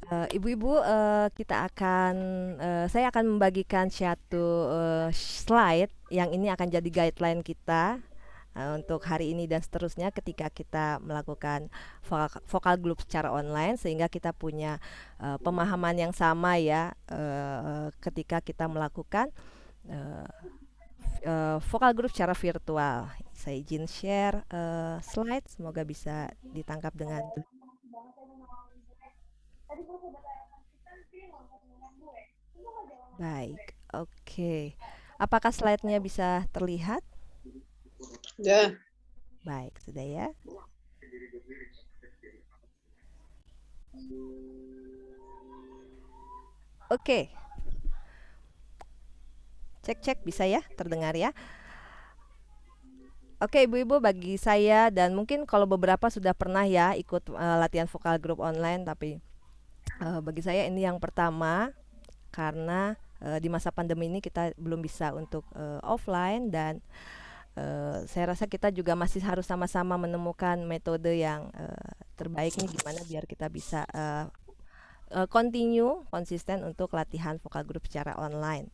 Ibu-ibu, saya akan membagikan satu slide yang ini akan jadi guideline kita untuk hari ini dan seterusnya ketika kita melakukan vokal group secara online sehingga kita punya pemahaman yang sama ya ketika kita melakukan eh, vokal group secara virtual. Saya izin share slide, semoga bisa ditangkap dengan baik. Oke. Apakah slide-nya bisa terlihat? Ya, Baik, sudah ya. Oke, cek-cek bisa ya, terdengar ya. Oke, ibu-ibu, bagi saya dan mungkin kalau beberapa sudah pernah ya ikut latihan vokal group online, tapi bagi saya ini yang pertama karena di masa pandemi ini kita belum bisa untuk offline dan saya rasa kita juga masih harus sama-sama menemukan metode yang terbaik nih gimana biar kita bisa continue konsisten untuk latihan vokal group secara online.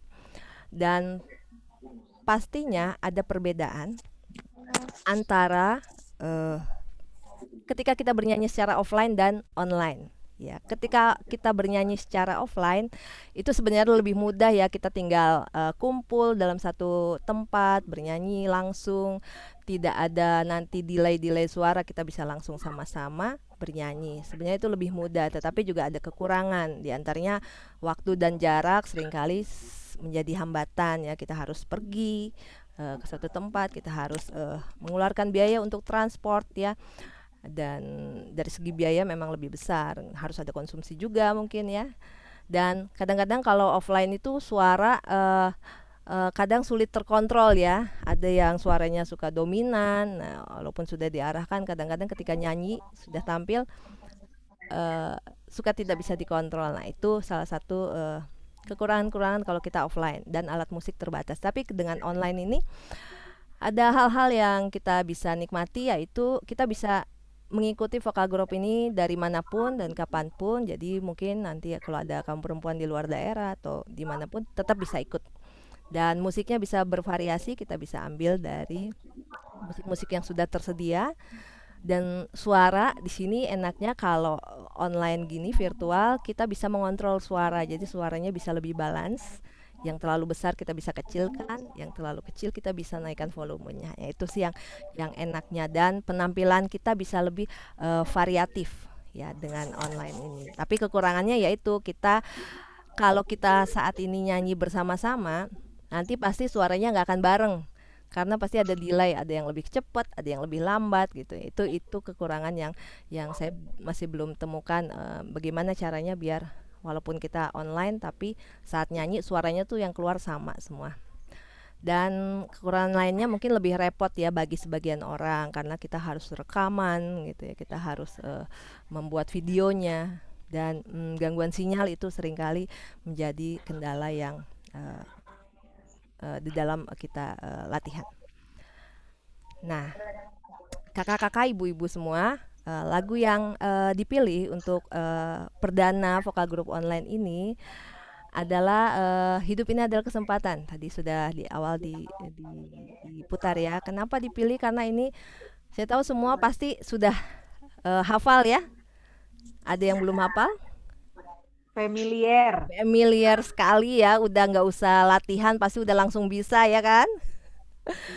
Dan pastinya ada perbedaan antara eh, ketika kita bernyanyi secara offline dan online. Ya, ketika kita bernyanyi secara offline itu sebenarnya lebih mudah ya, kita tinggal kumpul dalam satu tempat, bernyanyi langsung, tidak ada nanti delay-delay suara, kita bisa langsung sama-sama bernyanyi. Sebenarnya itu lebih mudah, tetapi juga ada kekurangan, di antaranya waktu dan jarak seringkali menjadi hambatan ya, kita harus pergi ke suatu tempat, kita harus mengeluarkan biaya untuk transport ya, dan dari segi biaya memang lebih besar, harus ada konsumsi juga mungkin ya. Dan kadang-kadang kalau offline itu suara kadang sulit terkontrol ya. Ada yang suaranya suka dominan. Nah, walaupun sudah diarahkan, kadang-kadang ketika nyanyi sudah tampil eh, suka tidak bisa dikontrol. Nah, itu salah satu kekurangan-kekurangan kalau kita offline dan alat musik terbatas. Tapi dengan online ini ada hal-hal yang kita bisa nikmati, yaitu kita bisa mengikuti vokal group ini dari manapun dan kapanpun. Jadi mungkin nanti ya kalau ada kaum perempuan di luar daerah atau dimanapun tetap bisa ikut. Dan musiknya bisa bervariasi, kita bisa ambil dari musik-musik yang sudah tersedia. Dan suara di sini enaknya kalau online gini virtual kita bisa mengontrol suara. Jadi suaranya bisa lebih balance. Yang terlalu besar kita bisa kecilkan, yang terlalu kecil kita bisa naikkan volumenya. Ya, itu sih yang enaknya dan penampilan kita bisa lebih variatif ya dengan online ini. Tapi kekurangannya yaitu kalau kita saat ini nyanyi bersama-sama, nanti pasti suaranya nggak akan bareng. Karena pasti ada delay, ada yang lebih cepat, ada yang lebih lambat gitu. Itu kekurangan yang saya masih belum temukan bagaimana caranya biar walaupun kita online tapi saat nyanyi suaranya tuh yang keluar sama semua. Dan kekurangan lainnya mungkin lebih repot ya bagi sebagian orang karena kita harus rekaman gitu ya, kita harus membuat videonya dan gangguan sinyal itu seringkali menjadi kendala yang eh, di dalam kita latihan. Nah, kakak-kakak, ibu-ibu semua, lagu yang dipilih untuk perdana vokal group online ini adalah Hidup Ini Adalah Kesempatan. Tadi sudah di awal diputar ya. Kenapa dipilih? Karena ini saya tahu semua pasti sudah hafal ya. Ada yang belum hafal? Familiar. Familiar sekali ya. Udah nggak usah latihan, pasti udah langsung bisa ya kan?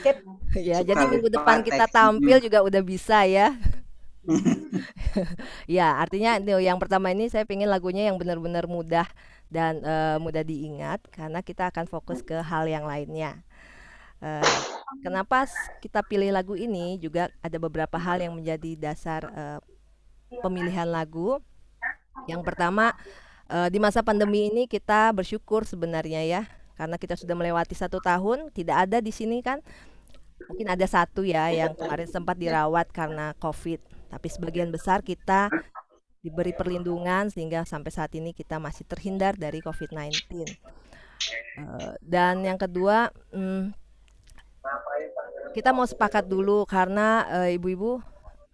Sip. Ya, Suka jadi minggu lupa depan kita teksnya. tampil juga udah bisa ya. Ya, artinya yang pertama ini saya pengen lagunya yang benar-benar mudah dan mudah diingat karena kita akan fokus ke hal yang lainnya. Eh, Kenapa kita pilih lagu ini juga ada beberapa hal yang menjadi dasar pemilihan lagu. Yang pertama, di masa pandemi ini kita bersyukur sebenarnya ya karena kita sudah melewati 1 tahun, tidak ada di sini kan. Mungkin ada satu ya yang kemarin sempat dirawat karena COVID. Tapi sebagian besar kita diberi perlindungan sehingga sampai saat ini kita masih terhindar dari COVID-19. Dan yang kedua, kita mau sepakat dulu karena ibu-ibu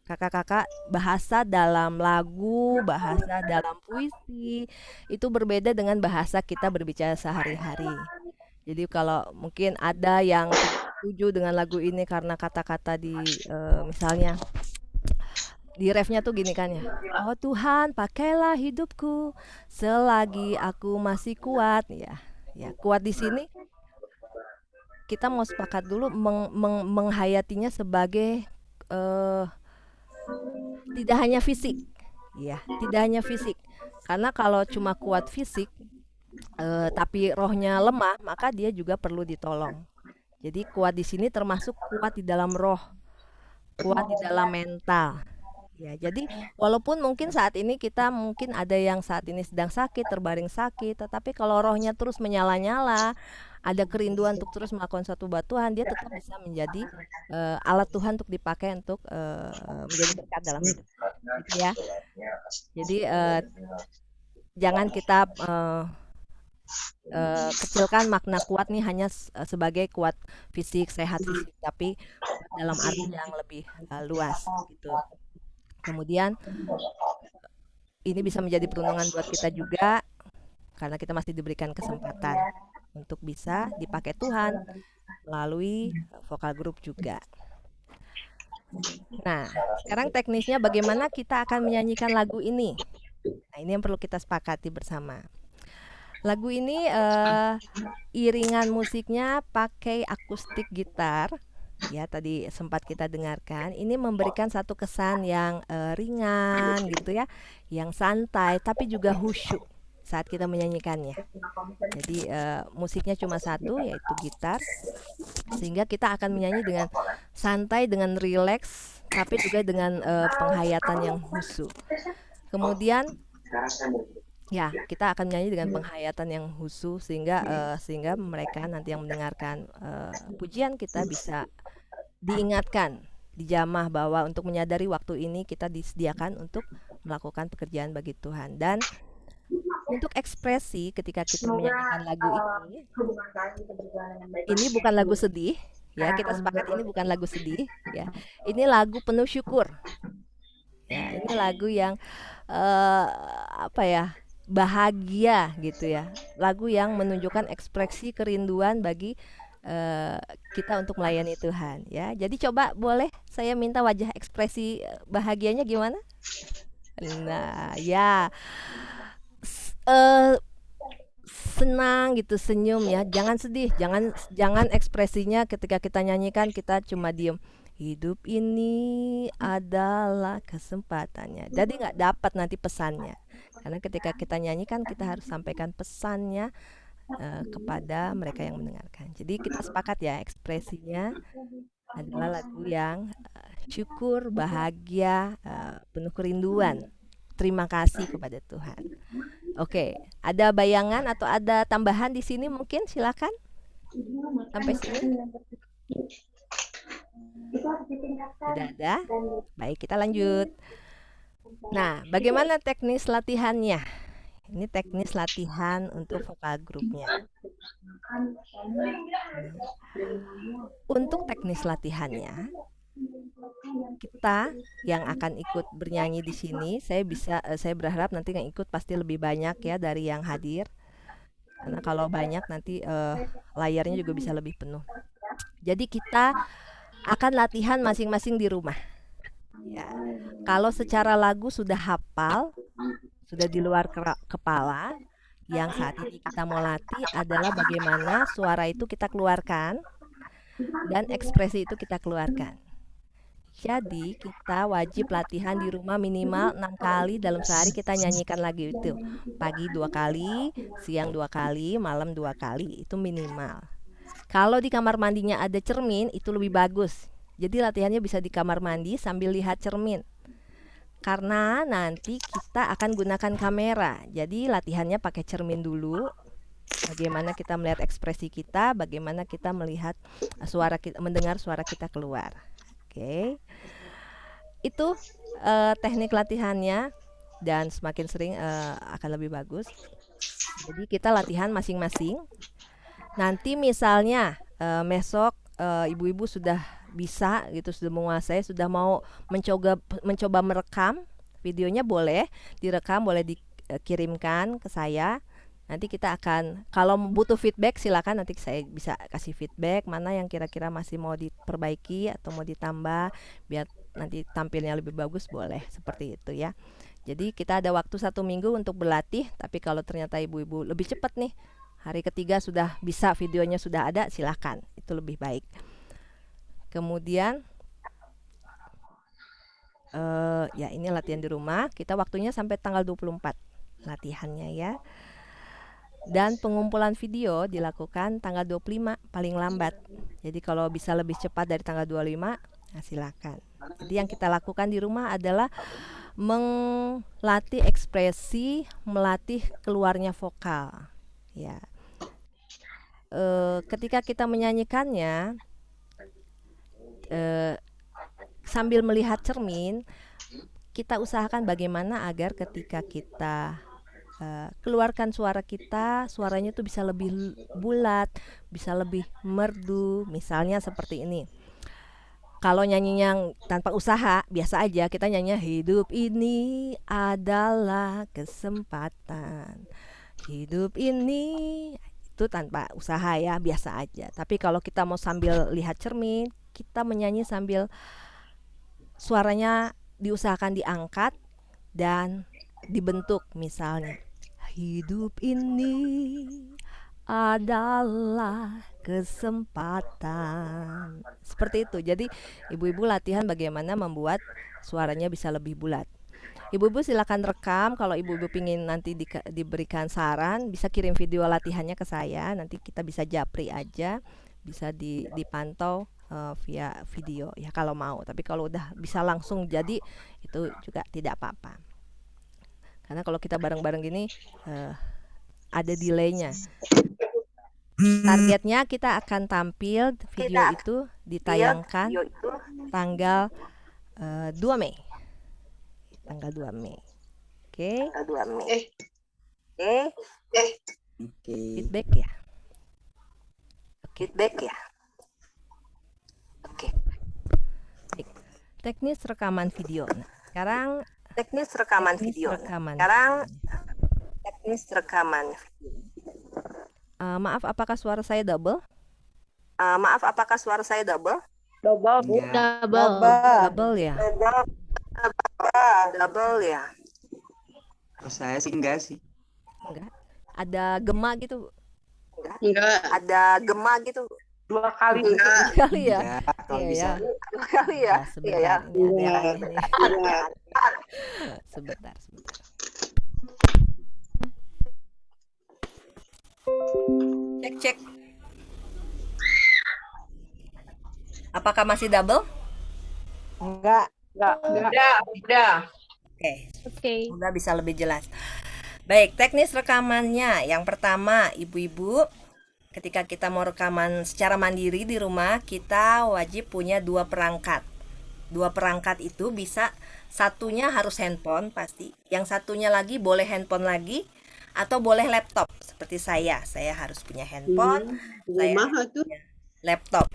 Kakak-kakak, bahasa dalam lagu, bahasa dalam puisi itu berbeda dengan bahasa kita berbicara sehari-hari. Jadi kalau mungkin ada yang tidak setuju dengan lagu ini karena kata-kata di misalnya di refnya tuh gini kan ya. Oh Tuhan, pakailah hidupku selagi aku masih kuat ya. Ya, kuat di sini kita mau sepakat dulu menghayatinya sebagai eh, tidak hanya fisik. Ya, tidak hanya fisik. Karena kalau cuma kuat fisik tapi rohnya lemah, maka dia juga perlu ditolong. Jadi kuat di sini termasuk kuat di dalam roh, kuat di dalam mental. Ya, jadi walaupun mungkin saat ini kita mungkin ada yang saat ini sedang sakit, terbaring sakit, tetapi kalau rohnya terus menyala-nyala, ada kerinduan untuk terus melakukan suatu buat Tuhan, dia tetap bisa menjadi alat Tuhan untuk dipakai untuk menjadi berkat dalam hidup. Gitu ya. Jadi jangan kita kecilkan makna kuat nih hanya sebagai kuat fisik, sehat fisik, tapi dalam arti yang lebih luas gitu. Kemudian ini bisa menjadi perlindungan buat kita juga karena kita masih diberikan kesempatan untuk bisa dipakai Tuhan melalui vokal group juga. Nah, sekarang teknisnya bagaimana kita akan menyanyikan lagu ini. Nah, ini yang perlu kita sepakati bersama. Lagu ini iringan musiknya pakai akustik gitar. Ya, tadi sempat kita dengarkan. Ini memberikan satu kesan yang ringan gitu ya, yang santai tapi juga khusyuk saat kita menyanyikannya. Jadi musiknya cuma satu yaitu gitar, sehingga kita akan menyanyi dengan santai, dengan rileks, tapi juga dengan penghayatan yang khusyuk. Kemudian ya, kita akan menyanyi dengan penghayatan yang khusyuk sehingga mereka nanti yang mendengarkan pujian kita bisa diingatkan, dijamah bahwa untuk menyadari waktu ini kita disediakan untuk melakukan pekerjaan bagi Tuhan. Dan untuk ekspresi ketika kita menyanyikan lagu ini bukan lagu sedih, ya kita sepakat ini bukan lagu sedih, ya. Ini lagu penuh syukur. Ya, ini lagu yang apa ya? Bahagia gitu ya. Lagu yang menunjukkan ekspresi kerinduan bagi kita untuk melayani Tuhan ya. Jadi coba boleh saya minta wajah ekspresi bahagianya gimana? Nah, ya. Eh, senang gitu, senyum ya. Jangan sedih, jangan ekspresinya ketika kita nyanyikan kita cuma diem. Hidup ini adalah kesempatannya. Jadi nggak dapat nanti pesannya. Karena ketika kita nyanyikan kita harus sampaikan pesannya kepada mereka yang mendengarkan. Jadi kita sepakat ya ekspresinya adalah lagu yang syukur, bahagia, penuh kerinduan. Terima kasih kepada Tuhan. Oke, ada bayangan atau ada tambahan di sini mungkin silakan sampai sini. Tidak ada. Baik, kita lanjut. Nah, bagaimana teknis latihannya? Ini teknis latihan untuk vokal grupnya. Untuk teknis latihannya, kita yang akan ikut bernyanyi di sini, saya berharap nanti yang ikut pasti lebih banyak ya dari yang hadir. Karena kalau banyak nanti layarnya juga bisa lebih penuh. Jadi kita akan latihan masing-masing di rumah. Ya. Kalau secara lagu sudah hafal, sudah di luar kepala, yang saat ini kita mau latih adalah bagaimana suara itu kita keluarkan dan ekspresi itu kita keluarkan. Jadi kita wajib latihan di rumah minimal 6 kali dalam sehari kita nyanyikan lagu itu. Pagi 2 kali, siang 2 kali, malam 2 kali, itu minimal. Kalau di kamar mandinya ada cermin, itu lebih bagus. Jadi latihannya bisa di kamar mandi sambil lihat cermin. Karena nanti kita akan gunakan kamera. Jadi latihannya pakai cermin dulu. Bagaimana kita melihat ekspresi kita, bagaimana kita melihat suara kita, mendengar suara kita keluar. Oke. Itu teknik latihannya dan semakin sering akan lebih bagus. Jadi kita latihan masing-masing. Nanti misalnya besok ibu-ibu sudah bisa gitu, sudah menguasai, sudah mau mencoba merekam videonya, boleh direkam, boleh dikirimkan ke saya. Nanti kita akan, kalau butuh feedback silakan, nanti saya bisa kasih feedback mana yang kira-kira masih mau diperbaiki atau mau ditambah biar nanti tampilnya lebih bagus, boleh seperti itu ya. Jadi kita ada waktu 1 minggu untuk berlatih, tapi kalau ternyata ibu-ibu lebih cepat nih, hari ketiga sudah bisa, videonya sudah ada, silakan, itu lebih baik. Kemudian ya ini latihan di rumah, kita waktunya sampai tanggal 24 latihannya ya. Dan pengumpulan video dilakukan tanggal 25 paling lambat. Jadi kalau bisa lebih cepat dari tanggal 25, nah silakan. Jadi yang kita lakukan di rumah adalah melatih ekspresi, melatih keluarnya vokal. Ya. Ketika kita menyanyikannya sambil melihat cermin, kita usahakan bagaimana agar ketika kita keluarkan suara kita, suaranya tuh bisa lebih bulat, bisa lebih merdu. Misalnya seperti ini. Kalau nyanyinya tanpa usaha, biasa aja, kita nyanyinya hidup ini adalah kesempatan. Hidup ini, itu tanpa usaha ya, biasa aja. Tapi kalau kita mau sambil lihat cermin, kita menyanyi sambil suaranya diusahakan diangkat dan dibentuk, misalnya hidup ini adalah kesempatan. Seperti itu. Jadi ibu-ibu latihan bagaimana membuat suaranya bisa lebih bulat. Ibu-ibu silakan rekam. Kalau ibu-ibu pingin nanti diberikan saran, bisa kirim video latihannya ke saya. Nanti kita bisa japri aja, bisa dipantau via video ya kalau mau. Tapi kalau udah bisa langsung jadi, itu juga tidak apa-apa. Karena kalau kita bareng-bareng gini ada delaynya. Targetnya kita akan tampil video itu ditayangkan tanggal 2 Mei. Tanggal 2 Mei. Oke. Feedback ya. Oke. Teknis rekaman video. Nah, sekarang teknis rekaman video. Maaf, apakah suara saya double? Double, Bu. Double ya. Kalau saya sih enggak sih. Enggak. Ada gema gitu. Enggak. Dua kali. Enggak. Kali ya. Enggak, kalau Iya bisa. ya. Sebentar. Ini ada ini. Enggak. Sebentar. Cek. Apakah masih double? Enggak. Udah. Oke. Semoga bisa lebih jelas. Baik, teknis rekamannya. Yang pertama, ibu-ibu, ketika kita mau rekaman secara mandiri di rumah, kita wajib punya 2 perangkat. 2 perangkat itu bisa, satunya harus handphone pasti, yang satunya lagi boleh handphone lagi atau boleh laptop. Seperti saya harus punya handphone, saya Mahal harus tuh. punya laptop.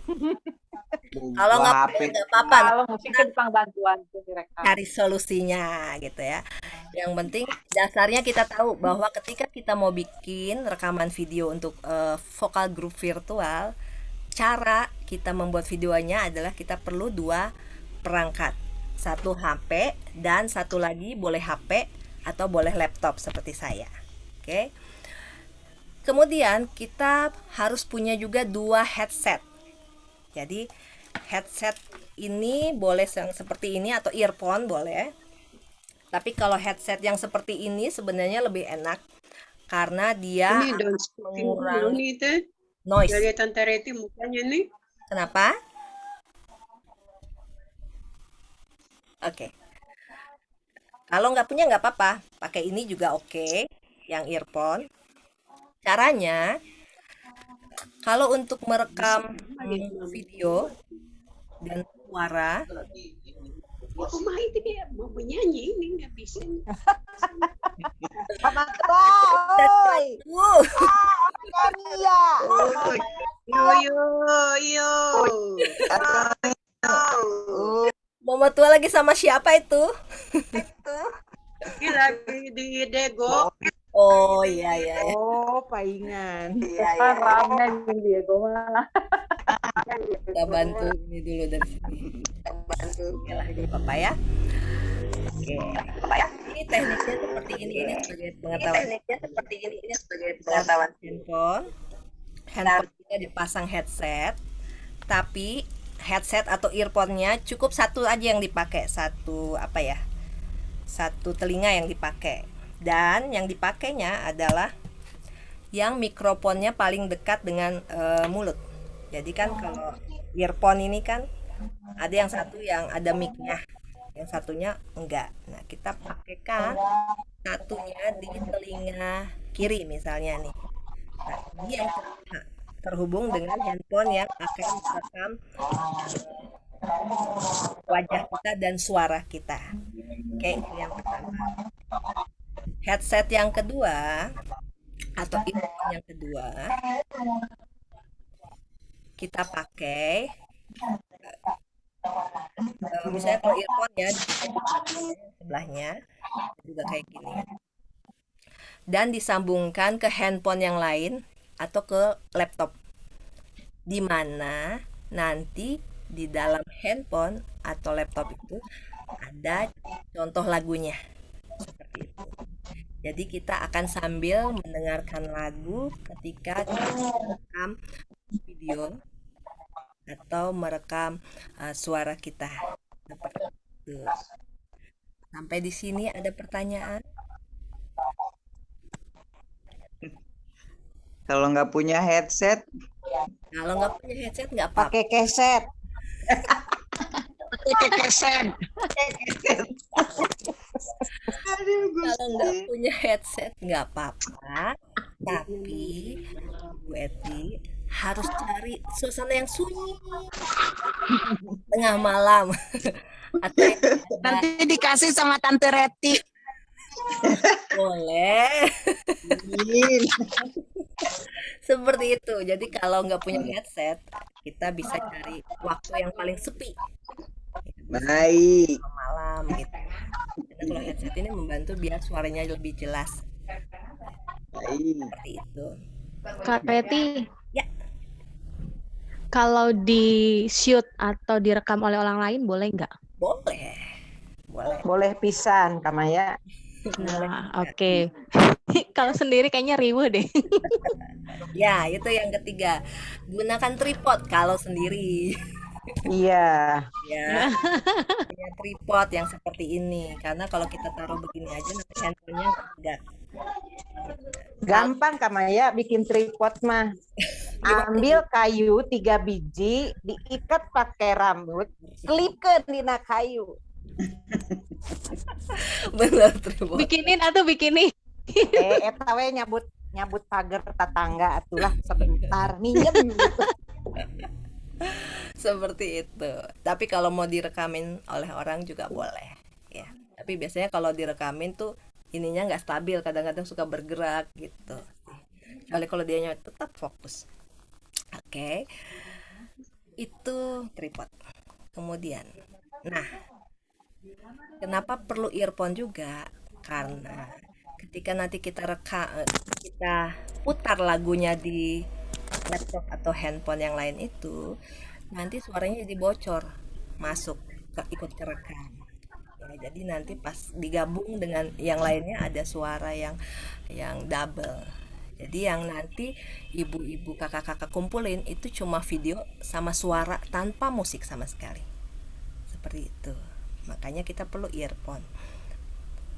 Kalau nggak punya nggak apa-apa, Kalau musik tentang bantuan itu direkam. cari solusinya gitu ya. Yang penting dasarnya kita tahu bahwa ketika kita mau bikin rekaman video untuk vokal group virtual, cara kita membuat videonya adalah kita perlu 2 perangkat. 1 HP dan 1 lagi boleh HP atau boleh laptop seperti saya. Oke. Kemudian kita harus punya juga 2 headset. Jadi headset ini boleh yang seperti ini atau earphone boleh. Tapi kalau headset yang seperti ini sebenarnya lebih enak karena dia Ini akan don't speaking mengurangi itu. noise. Dari Tante Reti mukanya nih. Kenapa? Oke. Kalau nggak punya nggak apa-apa, pakai ini juga oke, yang earphone. Caranya, kalau untuk merekam video dan suara, Aku mah itu dia mau menyanyi ini nggak bisa. Yo. berdua lagi sama siapa itu? Ini lagi di Dego. Oh iya iya. Iya. Oh, paingan. Kan rame di Diego mah. Kita bantu ini dulu dari sini. Oke lah, jadi apa ya? Oke. Ini tekniknya seperti ini sebagai pengetahuan. Handphone. Handphone kita dipasang headset, tapi headset atau earphone-nya cukup satu aja yang dipakai, satu apa ya? Satu telinga yang dipakai. Dan yang dipakainya adalah yang mikrofonnya paling dekat dengan mulut. Jadi kan kalau earphone ini kan ada yang satu yang ada mic-nya, yang satunya enggak. Nah, kita pakaikan satunya di telinga kiri misalnya nih. Nah, ini yang terhubung dengan handphone yang akan merekam wajah kita dan suara kita. Oke, itu yang pertama. Headset yang kedua atau earphone yang kedua kita pakai misalnya kalau earphone ya di sebelahnya juga kayak gini dan disambungkan ke handphone yang lain atau ke laptop, di mana nanti di dalam handphone atau laptop itu ada contoh lagunya seperti itu. Jadi kita akan sambil mendengarkan lagu ketika kita merekam video atau merekam suara kita seperti itu. Sampai di sini ada pertanyaan? Kalau nggak punya headset, Kalau nggak punya headset nggak apa-apa. Pakai keset. Kalau nggak punya headset nggak apa-apa. Tapi Bu Eti harus cari suasana yang sunyi tengah malam atau yang ada Nanti dikasih sama Tante Reti. boleh Min. seperti itu. Jadi kalau nggak punya headset kita bisa cari waktu yang paling sepi Baik. malam gitu. Karena kalau headset ini membantu biar suaranya lebih jelas Baik. seperti itu. Kak Reti, Ya, kalau di shoot atau direkam oleh orang lain boleh nggak? boleh. Boleh. Boleh pisan, Kamaya. Nah, oke. Kalau sendiri kayaknya riweuh deh. Ya, itu yang ketiga. Gunakan tripod kalau sendiri. Iya. Ya, punya tripod yang seperti ini. Karena kalau kita taruh begini aja nanti handphonenya enggak. Gampang Kamaya bikin tripod mah. Ambil kayu 3 biji, diikat pakai rambut, selipkeun dina kayu. Bener tripod. Bikinin atau bikinin. Eta we nyabut pagar tetangga atulah sebentar minjem gitu. Seperti itu. Tapi kalau mau direkamin oleh orang juga boleh. Ya. Tapi biasanya kalau direkamin tuh ininya nggak stabil. Kadang-kadang suka bergerak gitu. Kecuali kalau dianya tetap fokus. Oke. Itu tripod. Kemudian, nah, kenapa perlu earphone juga? Karena ketika nanti kita putar lagunya di laptop atau handphone yang lain itu, nanti suaranya jadi bocor, masuk ikut kerekam. Ya, jadi nanti pas digabung dengan yang lainnya ada suara yang double. Jadi yang nanti ibu-ibu kakak-kakak kumpulin itu cuma video sama suara tanpa musik sama sekali. Seperti itu. Makanya kita perlu earphone.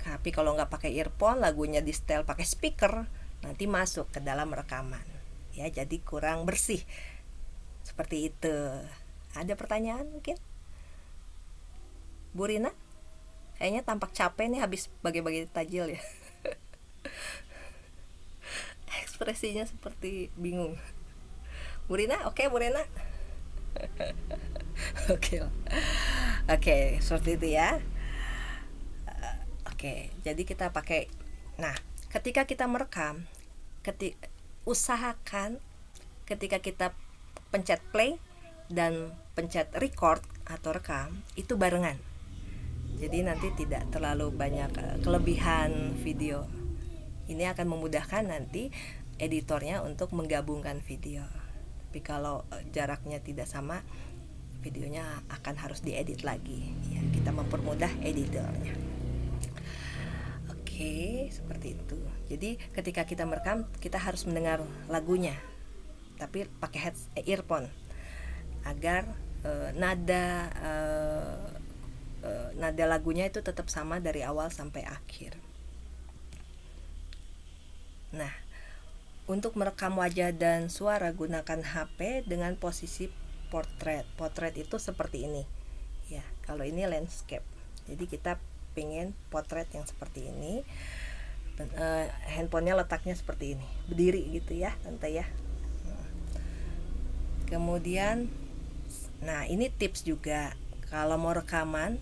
Tapi kalau nggak pakai earphone, lagunya di setel pakai speaker, nanti masuk ke dalam rekaman. Ya, jadi kurang bersih. Seperti itu. Ada pertanyaan mungkin? Bu Rina? Kayaknya tampak capek nih habis bagi-bagi tajil ya. Ekspresinya seperti bingung. Bu Rina, oke Bu Rina? Oke, seperti itu ya. Oke, jadi kita pakai. Nah, ketika kita merekam, usahakan ketika kita pencet play dan pencet record atau rekam itu barengan. Jadi nanti tidak terlalu banyak kelebihan video. Ini akan memudahkan nanti editornya untuk menggabungkan video. Tapi kalau jaraknya tidak sama, videonya akan harus diedit lagi. Ya, kita mempermudah editornya. Oke, seperti itu. Jadi ketika kita merekam, kita harus mendengar lagunya, tapi pakai earphone agar nada lagunya itu tetap sama dari awal sampai akhir. Nah, untuk merekam wajah dan suara gunakan HP dengan posisi portrait. Portrait itu seperti ini. Ya, kalau ini landscape. Jadi kita pengen potret yang seperti ini. Handphonenya letaknya seperti ini, berdiri gitu ya, tante ya. Kemudian, nah ini tips juga kalau mau rekaman.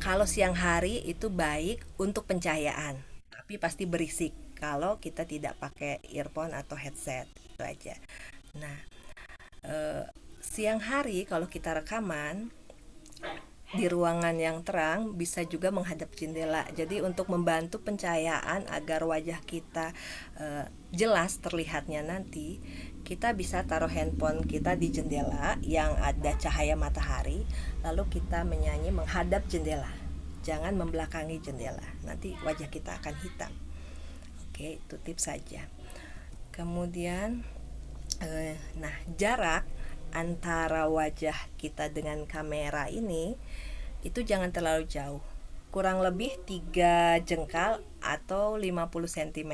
Kalau siang hari itu baik untuk pencahayaan, tapi pasti berisik kalau kita tidak pakai earphone atau headset, itu aja. Nah, siang hari kalau kita rekaman di ruangan yang terang bisa juga menghadap jendela. Jadi untuk membantu pencahayaan agar wajah kita jelas terlihatnya nanti, kita bisa taruh handphone kita di jendela yang ada cahaya matahari, lalu kita menyanyi menghadap jendela. Jangan membelakangi jendela, nanti wajah kita akan hitam. Oke, itu tips saja. Kemudian nah, jarak antara wajah kita dengan kamera ini itu jangan terlalu jauh, kurang lebih 3 jengkal atau 50 cm.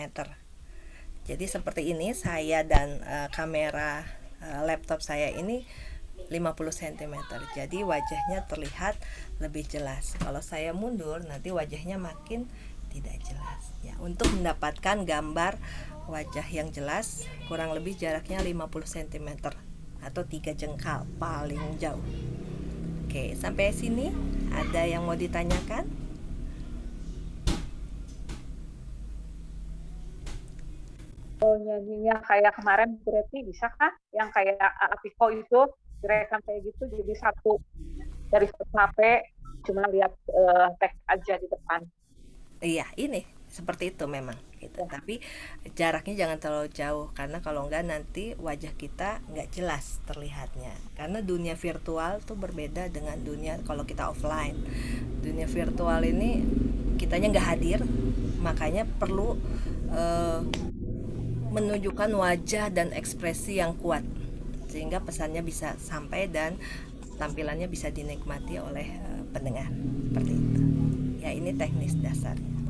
Jadi seperti ini saya dan kamera laptop saya ini 50 cm. Jadi wajahnya terlihat lebih jelas. Kalau saya mundur nanti wajahnya makin tidak jelas. Ya, untuk mendapatkan gambar wajah yang jelas kurang lebih jaraknya 50 cm atau 3 jengkal paling jauh. Oke, sampai sini ada yang mau ditanyakan? Oh, nyanyinya kayak kemarin berarti bisa kah? Yang kayak Apiko itu direkam kayak gitu jadi satu dari satu HP, cuma lihat teks aja di depan. Iya, ini seperti itu memang gitu. Tapi jaraknya jangan terlalu jauh karena kalau enggak nanti wajah kita nggak jelas terlihatnya. Karena dunia virtual tuh berbeda dengan dunia kalau kita offline. Dunia virtual ini kitanya nggak hadir, makanya perlu menunjukkan wajah dan ekspresi yang kuat sehingga pesannya bisa sampai dan tampilannya bisa dinikmati oleh pendengar. Seperti itu. Ya, ini teknis dasarnya.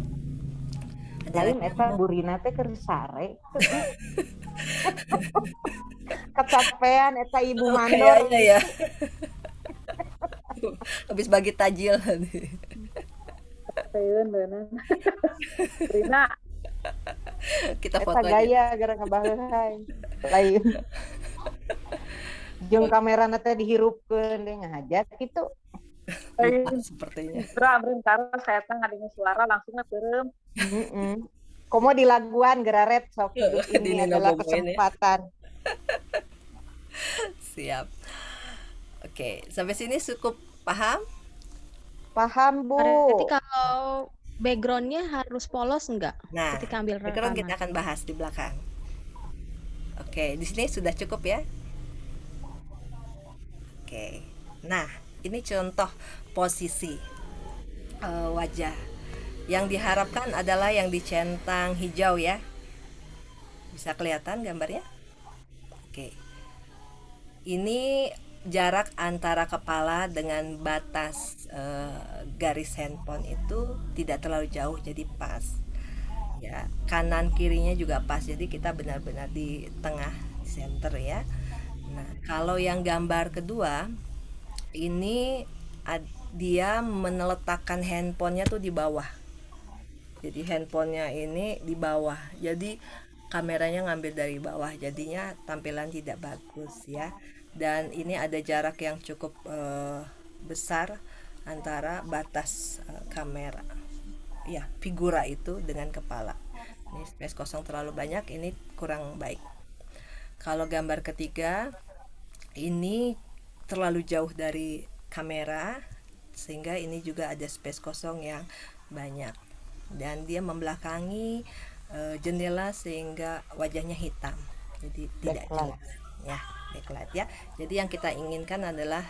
Lain eta burina teh keur sare. Kecapean eta ibu mandor. Iya, ya. Habis bagi tajil. Rina, Kita Eta foto aja. gaya gara ngabaheulai. Lain. Jeung kamerana teh dihirupkeun deh ngahajat kitu. Lupa sepertinya. bentar saya teh ngadenge suara langsung ngeterem. Komo di laguan geraret sok hidup Di ini Nina adalah Bobo ini. kesempatan. Siap. Oke, sampai sini cukup paham? Paham, Bu. Berarti kalau backgroundnya harus polos enggak? Nah, Ketika ambil background rekaman. kita akan bahas di belakang. Oke, di sini sudah cukup ya. Oke. Nah, ini contoh posisi wajah. Yang diharapkan adalah yang dicentang hijau ya. Bisa kelihatan gambarnya? Oke. Ini jarak antara kepala dengan batas garis handphone itu tidak terlalu jauh, jadi pas. Ya, kanan kirinya juga pas. Jadi kita benar-benar di tengah center ya. Nah, kalau yang gambar kedua ini dia meletakkan handphonenya tuh di bawah. Jadi handphonenya ini di bawah. Jadi kameranya ngambil dari bawah. Jadinya tampilan tidak bagus ya. Dan ini ada jarak yang cukup besar antara batas kamera. Ya, figura itu dengan kepala. Ini space kosong terlalu banyak, ini kurang baik. Kalau gambar ketiga ini terlalu jauh dari kamera sehingga ini juga ada space kosong yang banyak, dan dia membelakangi jendela sehingga wajahnya hitam, jadi tidak jelas ya, backlight ya. Jadi yang kita inginkan adalah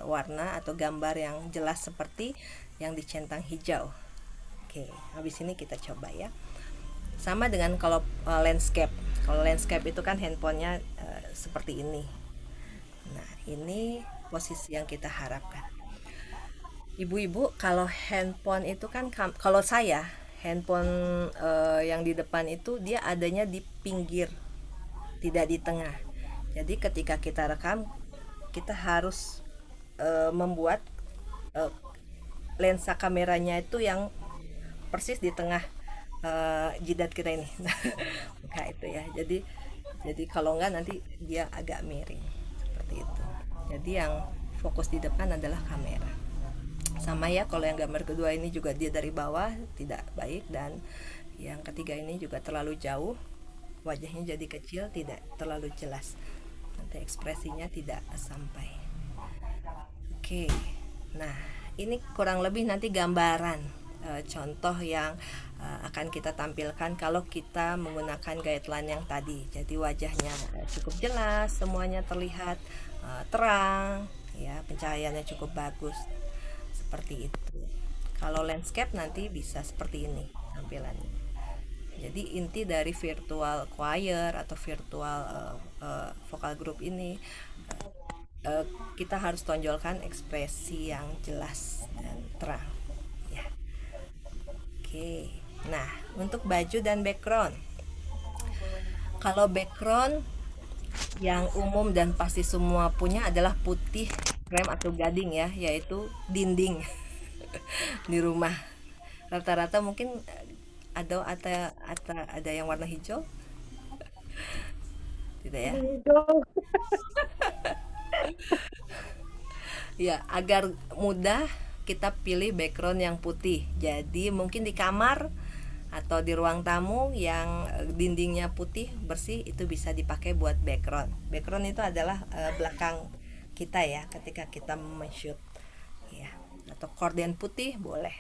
warna atau gambar yang jelas seperti yang dicentang hijau. Oke, habis ini kita coba ya. Sama dengan kalau landscape. Kalau landscape itu kan handphonenya seperti ini. Nah, ini posisi yang kita harapkan. Ibu-ibu, kalau handphone itu kan, kalau saya handphone yang di depan itu dia adanya di pinggir, tidak di tengah. Jadi ketika kita rekam, kita harus membuat lensa kameranya itu yang persis di tengah jidat kita ini. Nah, itu ya. Jadi kalau enggak nanti dia agak miring seperti itu. Jadi yang fokus di depan adalah kamera. Sama ya, kalau yang gambar kedua ini juga dia dari bawah, tidak baik, dan yang ketiga ini juga terlalu jauh, wajahnya jadi kecil, tidak terlalu jelas, nanti ekspresinya tidak sampai. Oke, nah ini kurang lebih nanti gambaran contoh yang akan kita tampilkan kalau kita menggunakan guideline yang tadi. Jadi wajahnya cukup jelas, semuanya terlihat terang, ya, pencahayaannya cukup bagus, seperti itu. Kalau landscape nanti bisa seperti ini tampilannya. Jadi inti dari virtual choir atau virtual vocal group ini, kita harus tonjolkan ekspresi yang jelas dan terang ya. Oke, nah untuk baju dan background, kalau background yang umum dan pasti semua punya adalah putih, krem atau gading ya, yaitu dinding di rumah. Rata-rata mungkin ada yang warna hijau, tidak ya? Ya, agar mudah kita pilih background yang putih. Jadi mungkin di kamar atau di ruang tamu yang dindingnya putih bersih, itu bisa dipakai buat background. Background itu adalah belakang kita ya ketika kita men-shoot ya. Atau korden putih boleh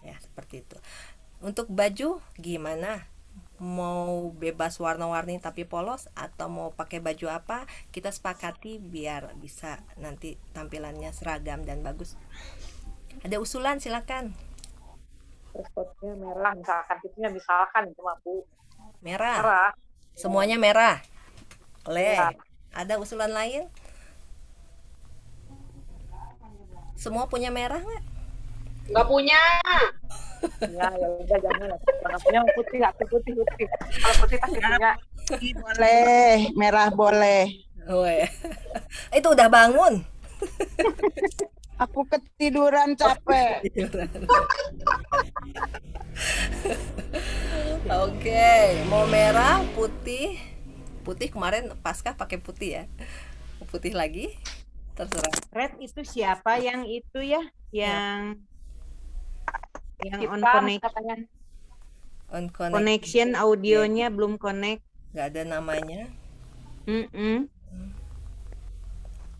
ya, seperti itu. Untuk baju gimana? Mau bebas warna-warni tapi polos atau mau pakai baju apa, kita sepakati biar bisa nanti tampilannya seragam dan bagus. Ada usulan, silakan. Spotnya merah misalkan cuma Bu. Merah. Semuanya merah. Oleh. Ya. Ada usulan lain? Semua punya merah nggak? Nggak punya. Ya udah jangan lah. Kalau punya putih. Kalau putih pasti punya. Boleh, merah boleh. Oh ya. Itu udah bangun. Aku ketiduran capek. Oke, mau merah, putih. Putih kemarin Paskah pakai putih ya. Putih lagi, terserah. Red itu siapa yang itu ya? Yang on Hitam connect, katanya. On connect. connection audionya belum connect. Nggak ada namanya.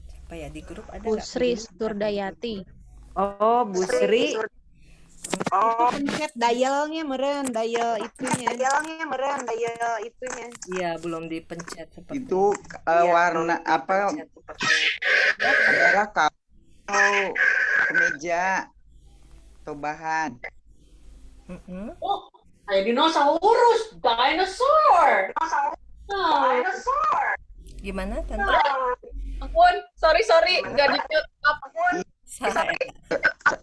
Siapa ya di grup ada? nggak? Pusri Surdayati. Oh, Bu Sri. Oh, pencet dialnya meren, dial itunya. Iya, belum dipencet seperti Itu warna apa? Merah atau kemeja atau bahan. Oh, kayak dinosaurus, dinosaur. Gimana tante? Ampun, sorry, nggak di-mute. Ampun. Saya.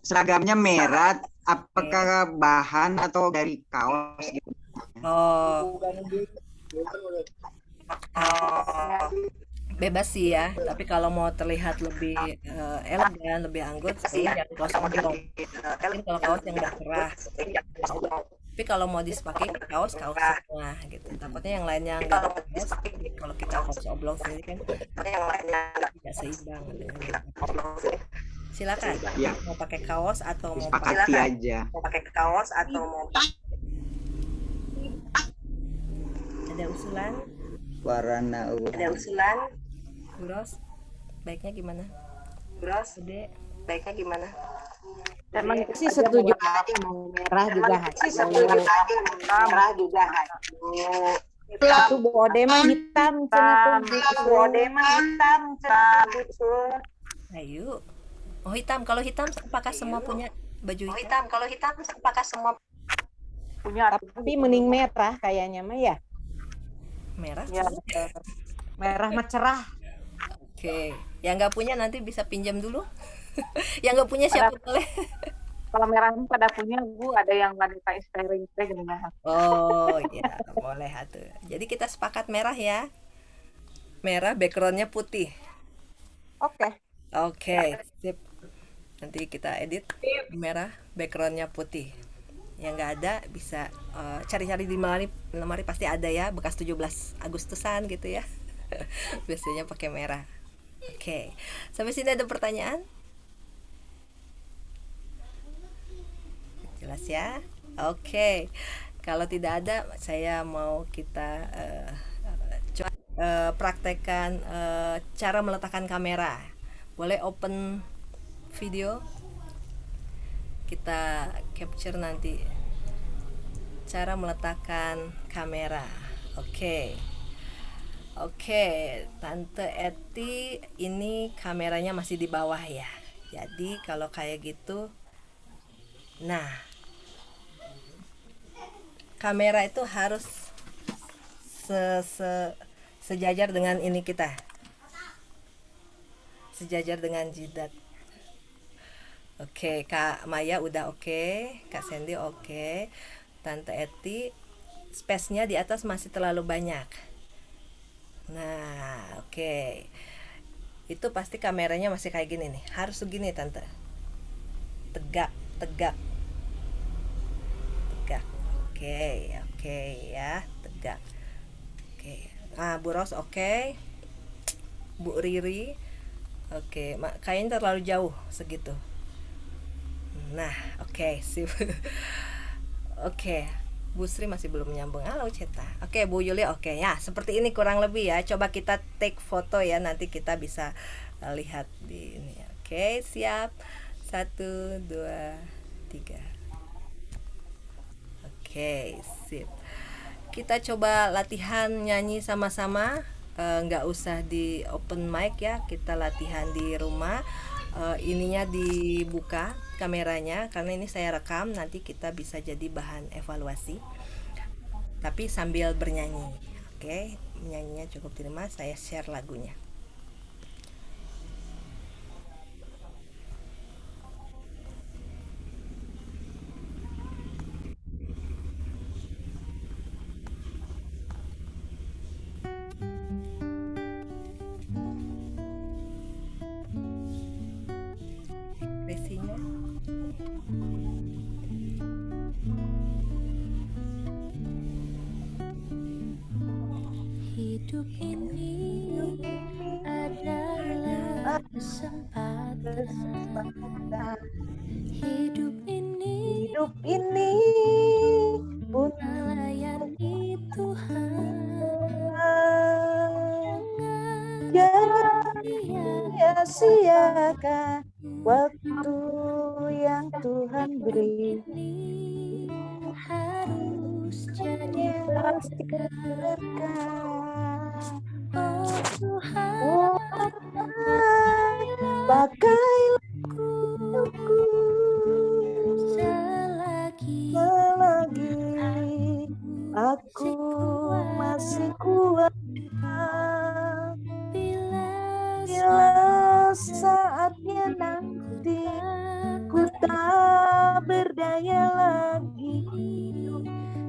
Seragamnya merah, apakah bahan atau dari kaos gitu? Oh, bebas sih ya. Tapi kalau mau terlihat lebih elegan, lebih anggun sih yang kaos oblong. Mungkin kalau kaos yang udah kerah. Tapi kalau mau dipakai kaos semua gitu. Takutnya yang lainnya nggak beres. Kalau kita kaos oblong sendiri kan tidak seimbang dengan silakan. Ya. Mau pakai kaos atau mau Sepakati aja. ada usulan? Warna Buros, baiknya gimana? Ade, Emang itu Sih aja setuju mau aja mau merah juga hancur. merah juga Itu bode mah hitam cenah tuh. Ayo. Oh hitam. Kalau hitam apakah semua punya baju hitam? punya Tapi mending merah kayaknya mah ya. Merah. ya. Merah mah cerah. Oke. Yang nggak punya nanti bisa pinjam dulu. Yang nggak punya siapa boleh. Kalau merah pada punya Bu, ada yang wanita inspiring gitu. Oh ya, boleh atuh. Jadi kita sepakat merah ya. Merah backgroundnya putih. Oke. Oke, sip. Nanti kita edit merah backgroundnya putih. Yang nggak ada bisa cari-cari di lemari pasti ada ya, bekas 17 Agustusan gitu ya. Biasanya pakai merah. Oke. Sampai sini ada pertanyaan? Jelas ya? Oke. Kalau tidak ada, saya mau kita coba praktekkan cara meletakkan kamera. Boleh open video? Kita capture nanti cara meletakkan kamera. Oke. Oke, Tante Eti ini kameranya masih di bawah ya. Jadi kalau kayak gitu, nah kamera itu harus sejajar dengan ini kita, sejajar dengan jidat. Oke, Kak Maya udah oke, Kak Sandy oke, Tante Eti space-nya di atas masih terlalu banyak. Nah, oke. Itu pasti kameranya masih kayak gini nih. Harus segini, Tante. Tegak, tegak. Tegak. Oke ya, tegak. Oke. Ah, Bu Ros oke. Bu Riri oke, kayaknya terlalu jauh segitu. Nah, oke, sip. Oke. Bu Sri masih belum nyambung. Halo Ceta. Oke, Bu Yuli oke ya. Seperti ini kurang lebih ya. Coba kita take foto ya. Nanti kita bisa lihat di ini. Oke, siap. 1, 2, 3. Oke, sip. Kita coba latihan nyanyi sama-sama. Nggak usah di open mic ya. Kita latihan di rumah. Ininya dibuka kameranya karena ini saya rekam, nanti kita bisa jadi bahan evaluasi tapi sambil bernyanyi. Oke, nyanyinya cukup terima, saya share lagunya. Ekspresinya hidup ini adalah kesempatan. Hidup ini Pun melayani Tuhan. jangan sia-siakan waktu yang Tuhan beri. Harus jadi berkat. Oh Tuhan, Oh, pakailah aku selagi aku masih kuat. Bila saatnya nanti ku tak berdaya lagi,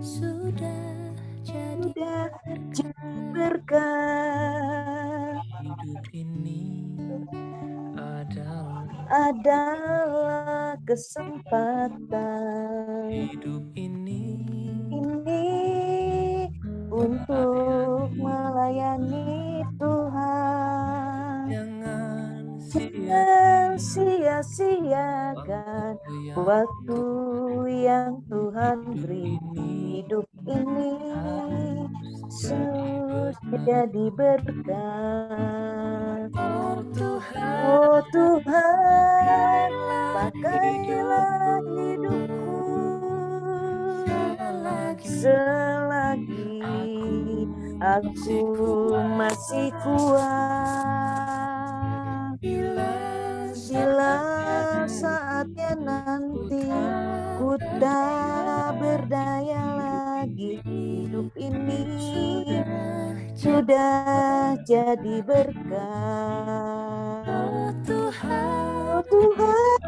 sudah jadi berkat. Hidup ini adalah kesempatan. hidup ini Untuk melayani Tuhan. Jangan sia-siakan waktu yang Tuhan beri. Hidup ini sudah jadi berkah. Oh Oh Tuhan, pakailah hidupku selagi aku masih kuat. Bila saatnya nanti ku tak berdaya lagi, hidup ini sudah jadi berkah. Oh Tuhan,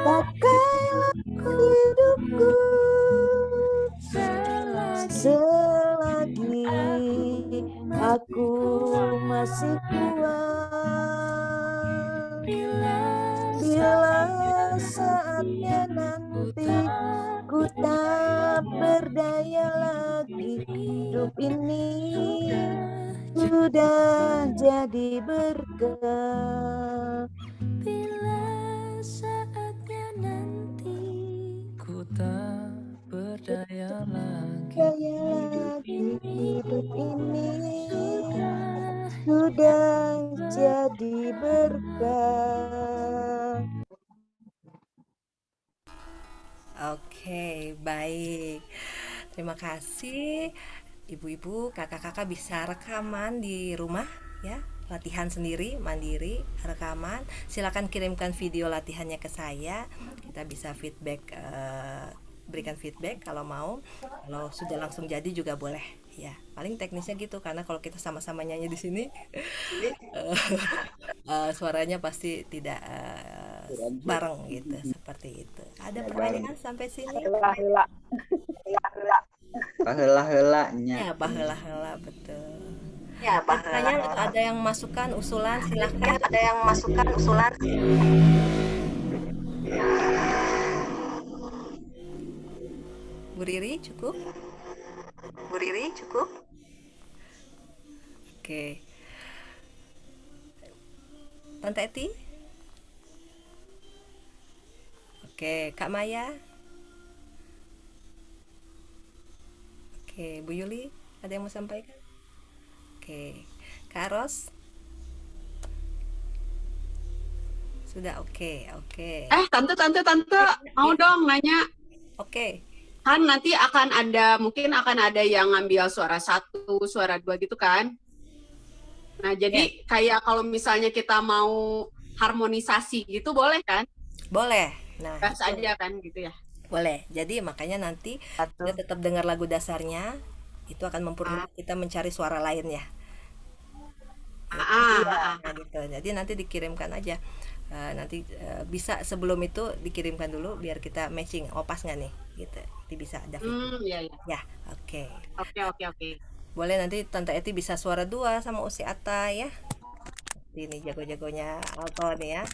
pakailah hidupku selagi aku masih kuat. Bila saatnya nanti ku tak berdaya lagi, hidup ini sudah jadi berkah. Bila saatnya nanti Ku tak berdaya lagi. Berdaya lagi, hidup ini sudah jadi berkah. Oke, baik. Terima kasih ibu-ibu, kakak-kakak bisa rekaman di rumah ya, latihan sendiri, mandiri, rekaman. Silakan kirimkan video latihannya ke saya. Kita bisa feedback, berikan feedback kalau mau. Kalau sudah langsung jadi juga boleh ya. Paling teknisnya gitu, karena kalau kita sama-sama nyanyi di sini suaranya pasti tidak bareng gitu, seperti itu. Ada pertanyaan sampai sini? Hela-hela. Heula-heulanya. Ya, bahela-hela, betul. Ya, pertanyaan atau ada yang masukan, usulan, silahkan. Ada yang masukan, usulan. Bu Riri cukup? Bu Riri cukup? Oke. Tante Eti? Oke, Kak Maya? Oke, Bu Yuli, ada yang mau sampaikan? Oke, Kak Ros? Sudah oke. Tante, mau dong nanya. Oke. Kan nanti mungkin akan ada yang ngambil suara 1, suara 2 gitu kan. Nah, jadi kayak kalau misalnya kita mau harmonisasi gitu boleh kan? Boleh. Nah, Gas aja kan gitu ya. boleh. Jadi makanya nanti kita tetap dengar lagu dasarnya. Itu akan mempermudah kita mencari suara lain ya. Nah, gitu. Jadi nanti dikirimkan aja. Bisa sebelum itu dikirimkan dulu biar kita matching. Oh, pas nggak nih? Gitu. Nanti bisa ada feedback. Iya. Ya, oke. Oke. Boleh nanti Tante Eti bisa suara 2 sama Usi Ata ya. Ini jago-jagonya alto nih ya.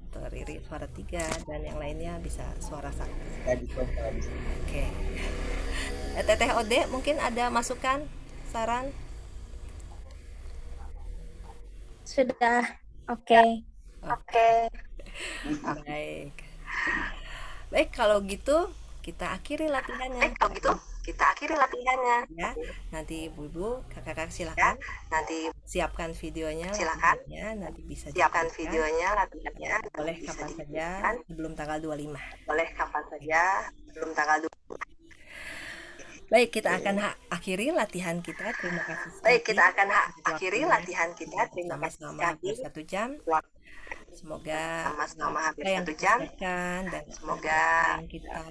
Tuh Riri suara 3 dan yang lainnya bisa suara 1. Oke. Teteh Ode mungkin ada masukan, saran? Sudah. Oke. Baik. Baik, kalau gitu kita akhiri latihannya. Ya. Nanti ibu-ibu, kakak-kakak silakan. Nanti siapkan videonya. Latihannya. Nanti bisa siapkan videonya latihannya. Boleh kapan saja sebelum tanggal 25. Baik, kita akan akhiri latihan kita. Terima kasih sekali. Sama-sama hampir 1 jam. Semoga apa yang kita sampaikan dan semoga yang kita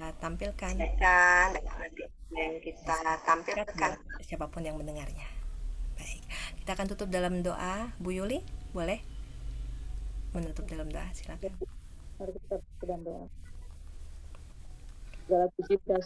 tampilkan buat siapapun yang mendengarnya. Baik, kita akan tutup dalam doa. Bu Yuli, boleh menutup dalam doa? Silakan. Mari kita sedang doa. Segala puji dan